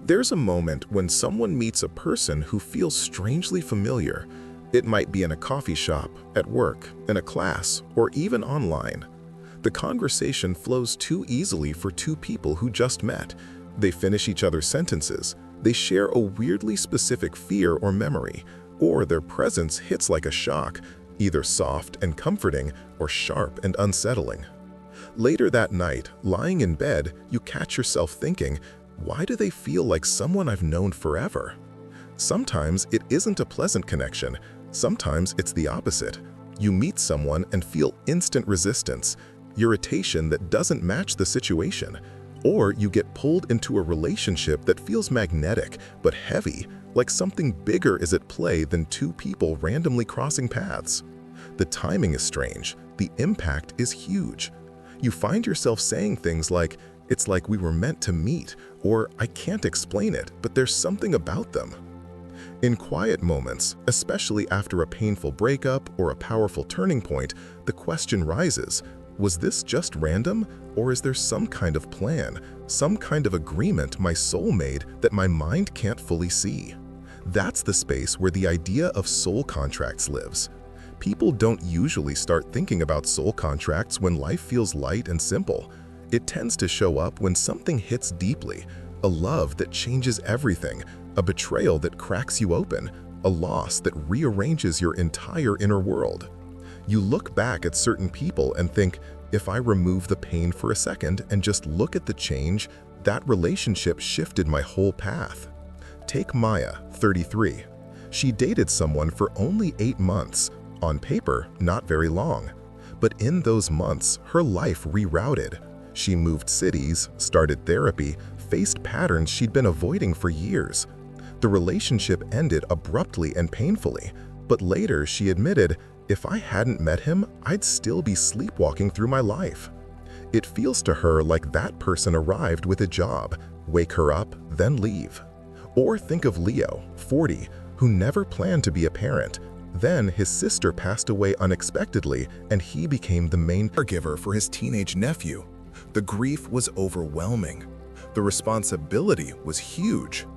There's a moment when someone meets a person who feels strangely familiar. It might be in a coffee shop, at work, in a class, or even online. The conversation flows too easily for two people who just met. They finish each other's sentences. They share a weirdly specific fear or memory, or their presence hits like a shock, either soft and comforting or sharp and unsettling. Later that night, lying in bed, you catch yourself thinking, why do they feel like someone I've known forever? Sometimes it isn't a pleasant connection. Sometimes it's the opposite. You meet someone and feel instant resistance, irritation that doesn't match the situation. Or you get pulled into a relationship that feels magnetic but heavy, like something bigger is at play than two people randomly crossing paths. The timing is strange. The impact is huge. You find yourself saying things like, "It's like we were meant to meet," or "I can't explain it, but there's something about them." In quiet moments, especially after a painful breakup or a powerful turning point, the question rises, was this just random, or is there some kind of plan, some kind of agreement my soul made that my mind can't fully see? That's the space where the idea of soul contracts lives. People don't usually start thinking about soul contracts when life feels light and simple. It tends to show up when something hits deeply, a love that changes everything, a betrayal that cracks you open, a loss that rearranges your entire inner world. You look back at certain people and think, if I remove the pain for a second and just look at the change, that relationship shifted my whole path. Take Maya, 33. She dated someone for only 8 months. On paper, not very long. But in those months, her life rerouted. She moved cities, started therapy, faced patterns she'd been avoiding for years. The relationship ended abruptly and painfully, but later she admitted, if I hadn't met him, I'd still be sleepwalking through my life. It feels to her like that person arrived with a job, wake her up, then leave. Or think of Leo, 40, who never planned to be a parent. Then his sister passed away unexpectedly and he became the main caregiver for his teenage nephew. The grief was overwhelming. The responsibility was huge.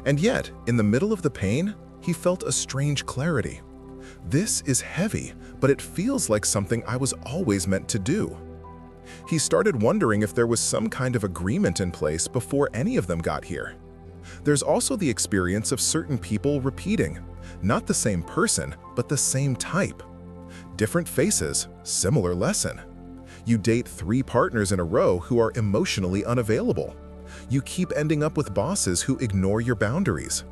And yet, in the middle of the pain, he felt a strange clarity. This is heavy, but it feels like something I was always meant to do. He started wondering if there was some kind of agreement in place before any of them got here. There's also the experience of certain people repeating, not the same person, but the same type. Different faces, similar lesson. You date 3 partners in a row who are emotionally unavailable. You keep ending up with bosses who ignore your boundaries.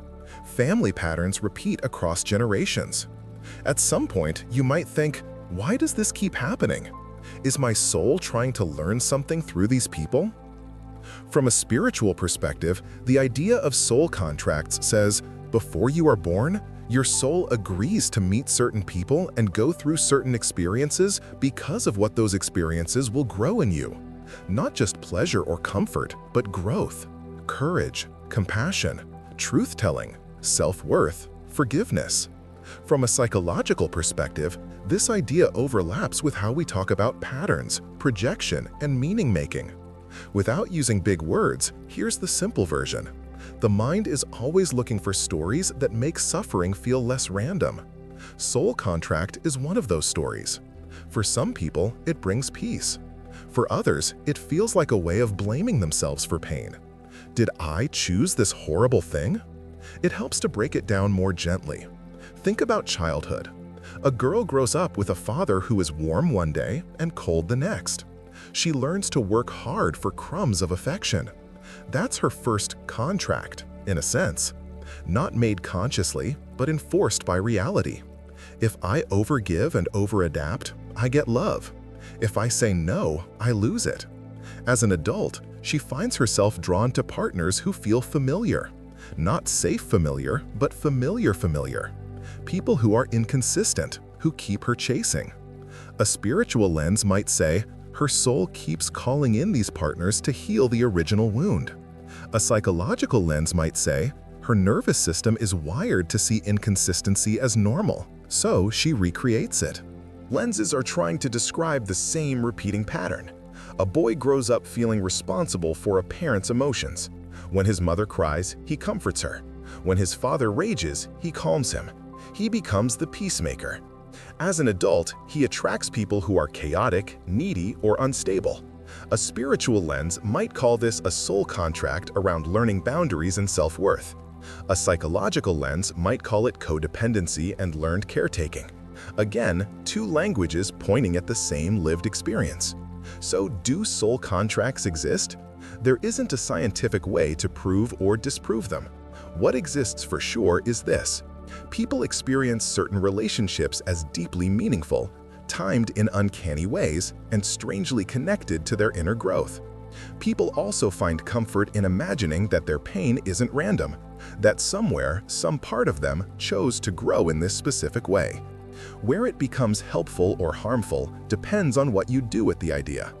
Family patterns repeat across generations. At some point, you might think, why does this keep happening? Is my soul trying to learn something through these people? From a spiritual perspective, the idea of soul contracts says, before you are born, your soul agrees to meet certain people and go through certain experiences because of what those experiences will grow in you. Not just pleasure or comfort, but growth, courage, compassion, truth-telling, self-worth, forgiveness. From a psychological perspective, this idea overlaps with how we talk about patterns, projection, and meaning-making. Without using big words, here's the simple version. The mind is always looking for stories that make suffering feel less random. Soul contract is one of those stories. For some people, it brings peace. For others, it feels like a way of blaming themselves for pain. Did I choose this horrible thing? It helps to break it down more gently. Think about childhood. A girl grows up with a father who is warm one day and cold the next. She learns to work hard for crumbs of affection. That's her first contract, in a sense. Not made consciously, but enforced by reality. If I overgive and overadapt, I get love. If I say no, I lose it. As an adult, she finds herself drawn to partners who feel familiar. Not safe familiar, but familiar familiar. People who are inconsistent, who keep her chasing. A spiritual lens might say, her soul keeps calling in these partners to heal the original wound. A psychological lens might say, her nervous system is wired to see inconsistency as normal, so she recreates it. Lenses are trying to describe the same repeating pattern. A boy grows up feeling responsible for a parent's emotions. When his mother cries, he comforts her. When his father rages, he calms him. He becomes the peacemaker. As an adult, he attracts people who are chaotic, needy, or unstable. A spiritual lens might call this a soul contract around learning boundaries and self-worth. A psychological lens might call it codependency and learned caretaking. Again, two languages pointing at the same lived experience. So, do soul contracts exist? There isn't a scientific way to prove or disprove them. What exists for sure is this: people experience certain relationships as deeply meaningful, timed in uncanny ways, and strangely connected to their inner growth. People also find comfort in imagining that their pain isn't random, that somewhere, some part of them chose to grow in this specific way. Where it becomes helpful or harmful depends on what you do with the idea.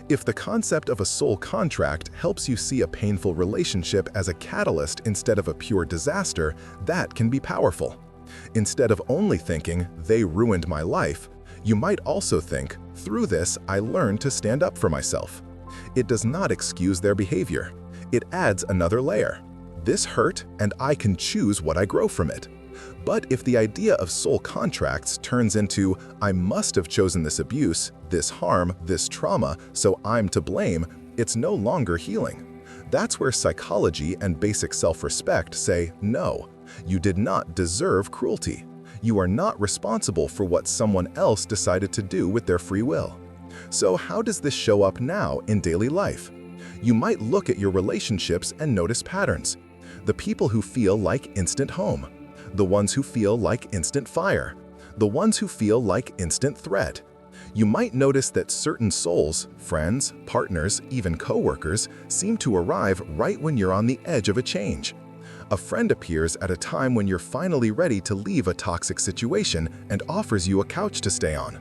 If the concept of a soul contract helps you see a painful relationship as a catalyst instead of a pure disaster, that can be powerful. Instead of only thinking, "They ruined my life," you might also think, "Through this, I learned to stand up for myself." It does not excuse their behavior. It adds another layer. This hurt, and I can choose what I grow from it. But if the idea of soul contracts turns into, "I must have chosen this abuse, this harm, this trauma, so I'm to blame," it's no longer healing. That's where psychology and basic self-respect say, "No, you did not deserve cruelty. You are not responsible for what someone else decided to do with their free will." So how does this show up now in daily life? You might look at your relationships and notice patterns. The people who feel like instant home. The ones who feel like instant fire. The ones who feel like instant threat. You might notice that certain souls, friends, partners, even coworkers, seem to arrive right when you're on the edge of a change. A friend appears at a time when you're finally ready to leave a toxic situation and offers you a couch to stay on.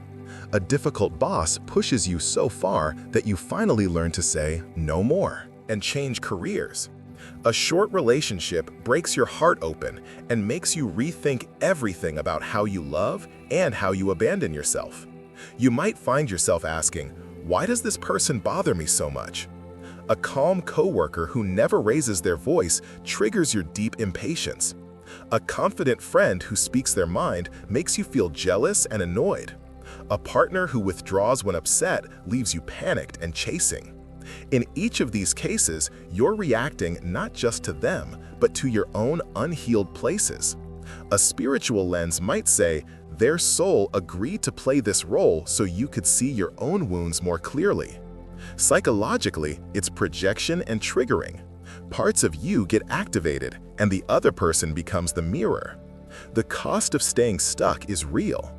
A difficult boss pushes you so far that you finally learn to say no more and change careers. A short relationship breaks your heart open and makes you rethink everything about how you love and how you abandon yourself. You might find yourself asking, "Why does this person bother me so much?" A calm coworker who never raises their voice triggers your deep impatience. A confident friend who speaks their mind makes you feel jealous and annoyed. A partner who withdraws when upset leaves you panicked and chasing. In each of these cases, you're reacting not just to them, but to your own unhealed places. A spiritual lens might say, their soul agreed to play this role so you could see your own wounds more clearly. Psychologically, it's projection and triggering. Parts of you get activated, and the other person becomes the mirror. The cost of staying stuck is real.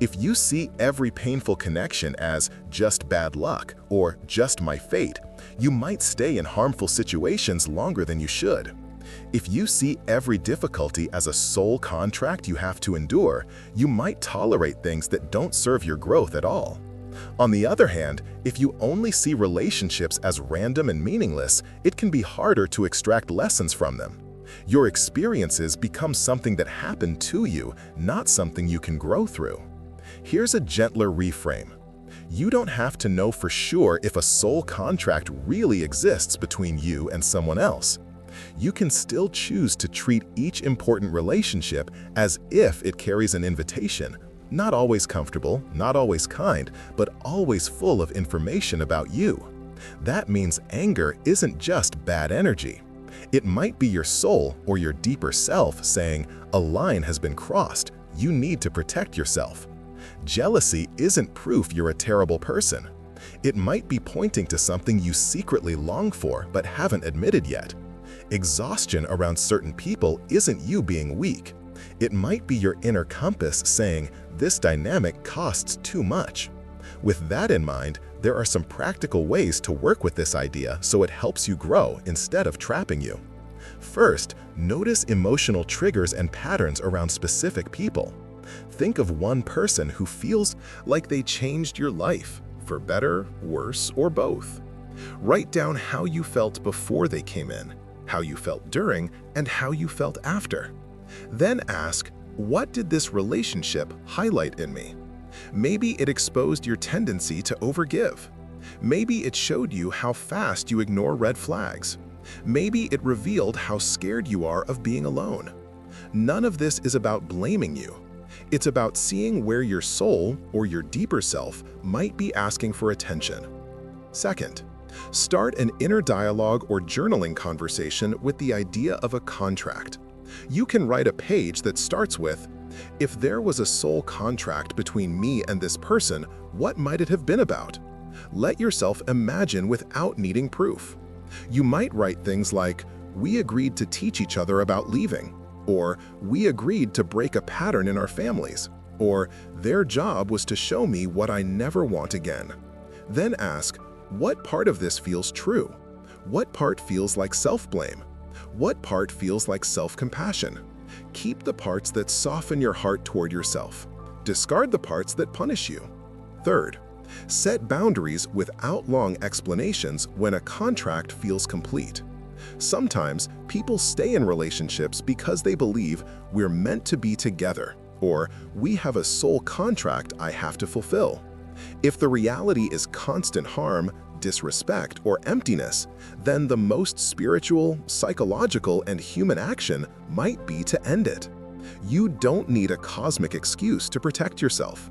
If you see every painful connection as just bad luck or just my fate, you might stay in harmful situations longer than you should. If you see every difficulty as a soul contract you have to endure, you might tolerate things that don't serve your growth at all. On the other hand, if you only see relationships as random and meaningless, it can be harder to extract lessons from them. Your experiences become something that happened to you, not something you can grow through. Here's a gentler reframe. You don't have to know for sure if a soul contract really exists between you and someone else. You can still choose to treat each important relationship as if it carries an invitation, not always comfortable, not always kind, but always full of information about you. That means anger isn't just bad energy. It might be your soul or your deeper self saying, "A line has been crossed, you need to protect yourself." Jealousy isn't proof you're a terrible person. It might be pointing to something you secretly long for but haven't admitted yet. Exhaustion around certain people isn't you being weak. It might be your inner compass saying, "This dynamic costs too much." With that in mind, there are some practical ways to work with this idea so it helps you grow instead of trapping you. First, notice emotional triggers and patterns around specific people. Think of one person who feels like they changed your life, for better, worse, or both. Write down how you felt before they came in, how you felt during, and how you felt after. Then ask, what did this relationship highlight in me? Maybe it exposed your tendency to overgive. Maybe it showed you how fast you ignore red flags. Maybe it revealed how scared you are of being alone. None of this is about blaming you. It's about seeing where your soul or your deeper self might be asking for attention. Second, start an inner dialogue or journaling conversation with the idea of a contract. You can write a page that starts with, "If there was a soul contract between me and this person, what might it have been about?" Let yourself imagine without needing proof. You might write things like, "We agreed to teach each other about leaving," or "We agreed to break a pattern in our families," or "Their job was to show me what I never want again." Then ask, what part of this feels true? What part feels like self-blame? What part feels like self-compassion? Keep the parts that soften your heart toward yourself. Discard the parts that punish you. Third, set boundaries without long explanations when a contract feels complete. Sometimes people stay in relationships because they believe we're meant to be together, or we have a soul contract I have to fulfill. If the reality is constant harm, disrespect, or emptiness, then the most spiritual, psychological, and human action might be to end it. You don't need a cosmic excuse to protect yourself.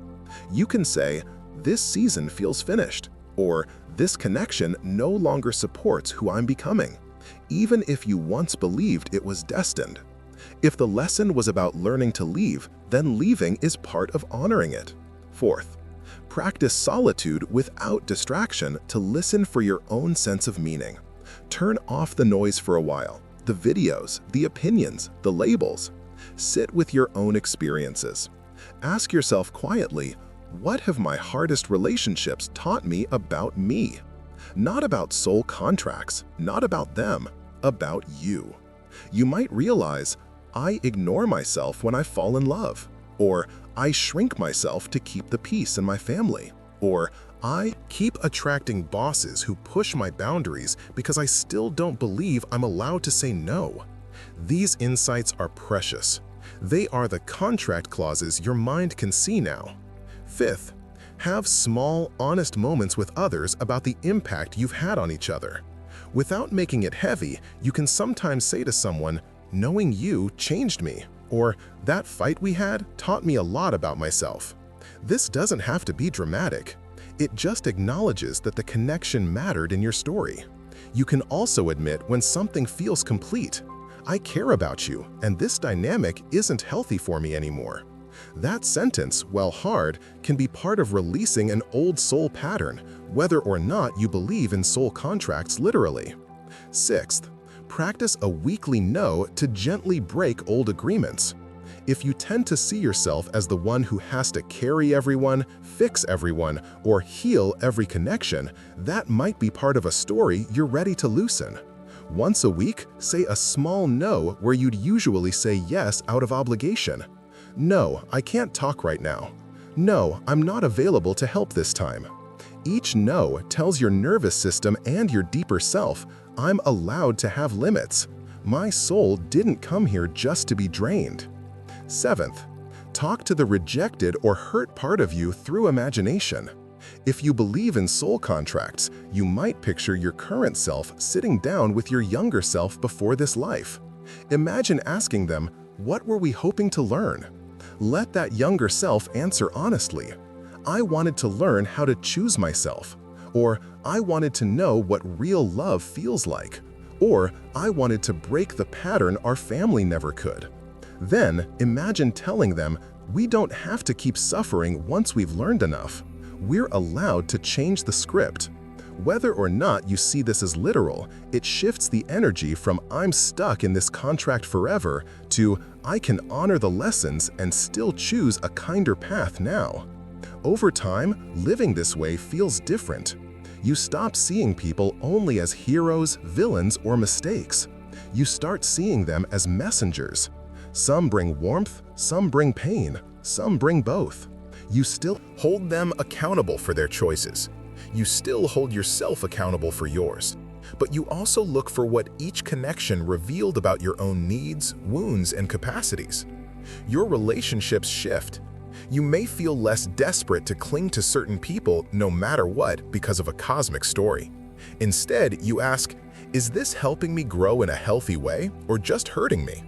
You can say, "This season feels finished," or "This connection no longer supports who I'm becoming," even if you once believed it was destined. If the lesson was about learning to leave, then leaving is part of honoring it. Fourth, practice solitude without distraction to listen for your own sense of meaning. Turn off the noise for a while, the videos, the opinions, the labels. Sit with your own experiences. Ask yourself quietly, what have my hardest relationships taught me about me? Not about soul contracts, not about them, about you. You might realize, I ignore myself when I fall in love, or I shrink myself to keep the peace in my family, or I keep attracting bosses who push my boundaries because I still don't believe I'm allowed to say no. These insights are precious. They are the contract clauses your mind can see now. Fifth, have small, honest moments with others about the impact you've had on each other. Without making it heavy, you can sometimes say to someone, "Knowing you changed me," or "That fight we had taught me a lot about myself." This doesn't have to be dramatic. It just acknowledges that the connection mattered in your story. You can also admit when something feels complete. "I care about you, and this dynamic isn't healthy for me anymore." That sentence, while hard, can be part of releasing an old soul pattern, whether or not you believe in soul contracts literally. Sixth, practice a weekly no to gently break old agreements. If you tend to see yourself as the one who has to carry everyone, fix everyone, or heal every connection, that might be part of a story you're ready to loosen. Once a week, say a small no where you'd usually say yes out of obligation. "No, I can't talk right now." "No, I'm not available to help this time." Each no tells your nervous system and your deeper self, I'm allowed to have limits. My soul didn't come here just to be drained. Seventh, talk to the rejected or hurt part of you through imagination. If you believe in soul contracts, you might picture your current self sitting down with your younger self before this life. Imagine asking them, "What were we hoping to learn?" Let that younger self answer honestly. "I wanted to learn how to choose myself," or "I wanted to know what real love feels like," or "I wanted to break the pattern our family never could." Then imagine telling them, "We don't have to keep suffering once we've learned enough. We're allowed to change the script." Whether or not you see this as literal, it shifts the energy from "I'm stuck in this contract forever" to "I can honor the lessons and still choose a kinder path now." Over time, living this way feels different. You stop seeing people only as heroes, villains, or mistakes. You start seeing them as messengers. Some bring warmth, some bring pain, some bring both. You still hold them accountable for their choices. You still hold yourself accountable for yours. But you also look for what each connection revealed about your own needs, wounds, and capacities. Your relationships shift. You may feel less desperate to cling to certain people no matter what because of a cosmic story. Instead, you ask, Is this helping me grow in a healthy way or just hurting me?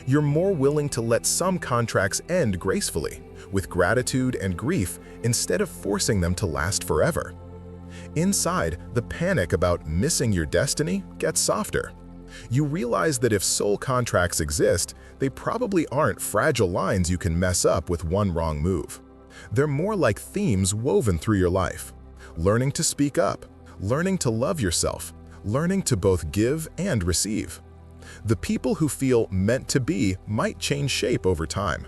You're more willing to let some contracts end gracefully, with gratitude and grief, instead of forcing them to last forever. Inside, the panic about missing your destiny gets softer. You realize that if soul contracts exist, they probably aren't fragile lines you can mess up with one wrong move. They're more like themes woven through your life. Learning to speak up, learning to love yourself, learning to both give and receive. The people who feel meant to be might change shape over time.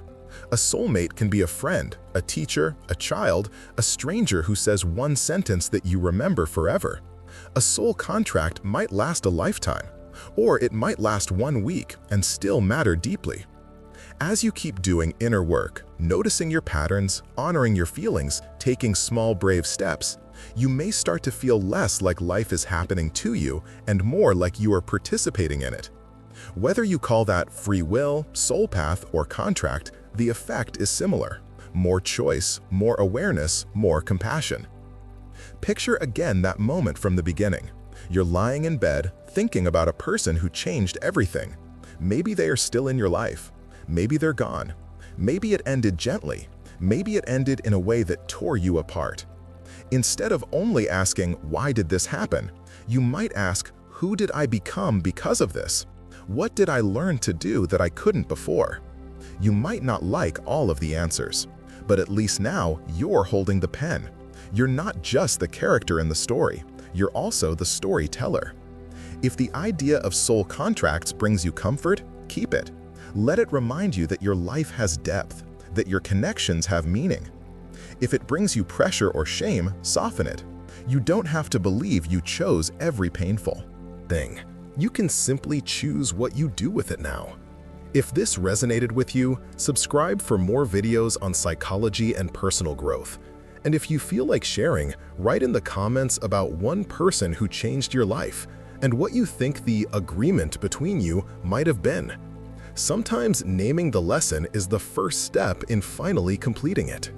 A soulmate can be a friend, a teacher, a child, a stranger who says one sentence that you remember forever. A soul contract might last a lifetime, or it might last 1 week and still matter deeply. As you keep doing inner work, noticing your patterns, honoring your feelings, taking small brave steps, you may start to feel less like life is happening to you and more like you are participating in it. Whether you call that free will, soul path, or contract, the effect is similar. More choice, more awareness, more compassion. Picture again that moment from the beginning. You're lying in bed, thinking about a person who changed everything. Maybe they are still in your life. Maybe they're gone. Maybe it ended gently. Maybe it ended in a way that tore you apart. Instead of only asking, why did this happen? You might ask, who did I become because of this? What did I learn to do that I couldn't before? You might not like all of the answers, but at least now you're holding the pen. You're not just the character in the story, you're also the storyteller. If the idea of soul contracts brings you comfort, keep it. Let it remind you that your life has depth, that your connections have meaning. If it brings you pressure or shame, soften it. You don't have to believe you chose every painful thing. You can simply choose what you do with it now. If this resonated with you, subscribe for more videos on psychology and personal growth. And if you feel like sharing, write in the comments about one person who changed your life and what you think the agreement between you might have been. Sometimes naming the lesson is the first step in finally completing it.